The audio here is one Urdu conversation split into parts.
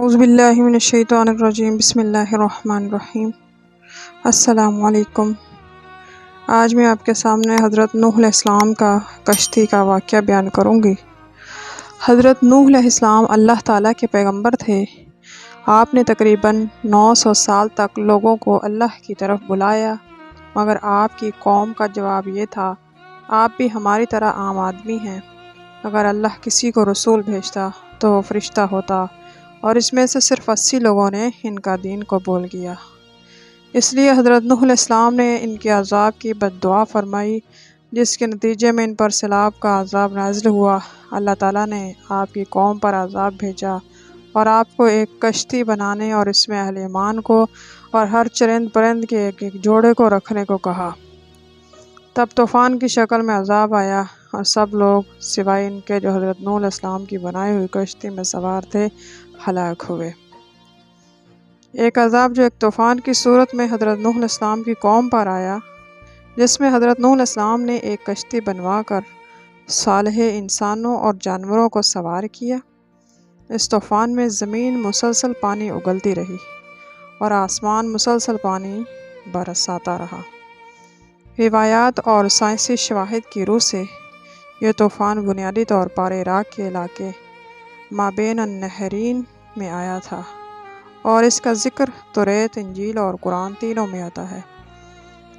اعوذ باللہ من الشیطان الرجیم بسم اللہ الرحمن الرحیم۔ السلام علیکم۔ آج میں آپ کے سامنے حضرت نوح علیہ السلام کا کشتی کا واقعہ بیان کروں گی۔ حضرت نوح علیہ السلام اللہ تعالیٰ کے پیغمبر تھے۔ آپ نے تقریباً 900 سال تک لوگوں کو اللہ کی طرف بلایا، مگر آپ کی قوم کا جواب یہ تھا، آپ بھی ہماری طرح عام آدمی ہیں۔ اگر اللہ کسی کو رسول بھیجتا تو وہ فرشتہ ہوتا، اور اس میں سے صرف 80 لوگوں نے ان کا دین قبول کیا۔ اس لیے حضرت نوح علیہ السلام نے ان کے عذاب کی بد دعا فرمائی، جس کے نتیجے میں ان پر سیلاب کا عذاب نازل ہوا۔ اللہ تعالیٰ نے آپ کی قوم پر عذاب بھیجا اور آپ کو ایک کشتی بنانے اور اس میں اہل ایمان کو اور ہر چرند پرند کے ایک ایک جوڑے کو رکھنے کو کہا۔ تب طوفان کی شکل میں عذاب آیا اور سب لوگ سوائے ان کے جو حضرت نوح علیہ السلام کی بنائی ہوئی کشتی میں سوار تھے ہلاک ہوئے۔ ایک عذاب جو ایک طوفان کی صورت میں حضرت نوح علیہ السلام کی قوم پر آیا، جس میں حضرت نوح علیہ السلام نے ایک کشتی بنوا کر صالح انسانوں اور جانوروں کو سوار کیا۔ اس طوفان میں زمین مسلسل پانی اگلتی رہی اور آسمان مسلسل پانی برساتا رہا۔ روایات اور سائنسی شواہد کی روح سے یہ طوفان بنیادی طور پر عراق کے علاقے مابین النہرین میں آیا تھا، اور اس کا ذکر توریت، انجیل اور قرآن تینوں میں آتا ہے۔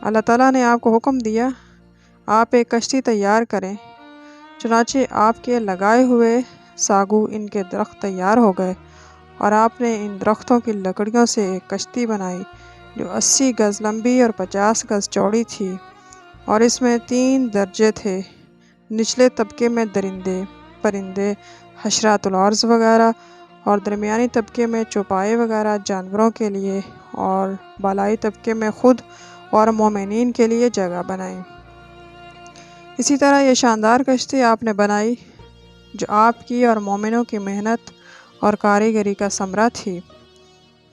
اللہ تعالیٰ نے آپ کو حکم دیا، آپ ایک کشتی تیار کریں۔ چنانچہ آپ کے لگائے ہوئے ساگو ان کے درخت تیار ہو گئے، اور آپ نے ان درختوں کی لکڑیوں سے ایک کشتی بنائی جو 80 گز لمبی اور 50 گز چوڑی تھی، اور اس میں 3 درجے تھے۔ نچلے طبقے میں درندے، پرندے، حشرات الارض وغیرہ، اور درمیانی طبقے میں چوپائے وغیرہ جانوروں کے لیے، اور بالائی طبقے میں خود اور مومنین کے لیے جگہ بنائی۔ اسی طرح یہ شاندار کشتی آپ نے بنائی جو آپ کی اور مومنوں کی محنت اور کاریگری کا ثمرہ تھی،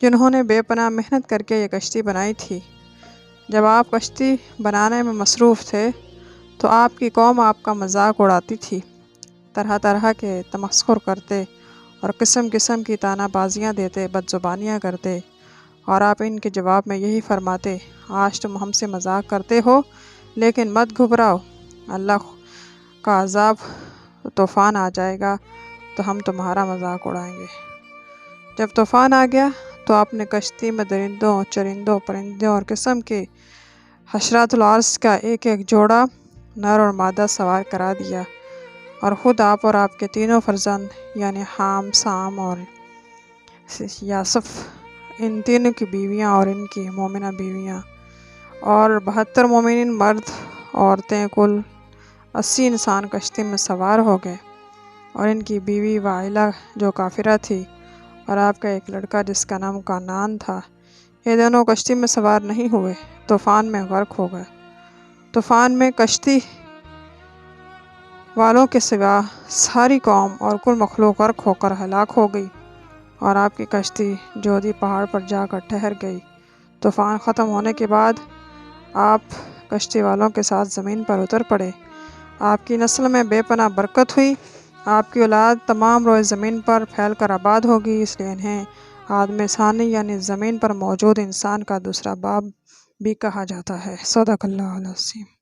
جنہوں نے بے پناہ محنت کر کے یہ کشتی بنائی تھی۔ جب آپ کشتی بنانے میں مصروف تھے تو آپ کی قوم آپ کا مذاق اڑاتی تھی، طرح طرح کے تمسخر کرتے اور قسم قسم کی طعنہ بازیاں دیتے، بدزبانیاں کرتے، اور آپ ان کے جواب میں یہی فرماتے، آج تم ہم سے مذاق کرتے ہو، لیکن مت گھبراؤ، اللہ کا عذاب طوفان آ جائے گا تو ہم تمہارا مذاق اڑائیں گے۔ جب طوفان آ گیا تو آپ نے کشتی میں درندوں، چرندوں، پرندوں اور قسم کے حشرات الارض کا ایک ایک جوڑا نر اور مادہ سوار کرا دیا، اور خود آپ اور آپ کے تینوں فرزند یعنی حام، سام اور یاسف، ان تینوں کی بیویاں اور ان کی مومنہ بیویاں، اور 72 مومنین مرد، عورتیں، کل 80 انسان کشتی میں سوار ہو گئے، اور ان کی بیوی وائلہ جو کافرہ تھی، اور آپ کا ایک لڑکا جس کا نام کنعان تھا، یہ دونوں کشتی میں سوار نہیں ہوئے، طوفان میں غرق ہو گئے۔ طوفان میں کشتی والوں کے سوا ساری قوم اور کل مخلوق غرق ہو کر ہلاک ہو گئی، اور آپ کی کشتی جودی پہاڑ پر جا کر ٹھہر گئی۔ طوفان ختم ہونے کے بعد آپ کشتی والوں کے ساتھ زمین پر اتر پڑے۔ آپ کی نسل میں بے پناہ برکت ہوئی، آپ کی اولاد تمام روئے زمین پر پھیل کر آباد ہوگی، اس لیے انہیں آدم ثانی یعنی زمین پر موجود انسان کا دوسرا باپ بھی کہا جاتا ہے۔ صدق اللہ العظیم۔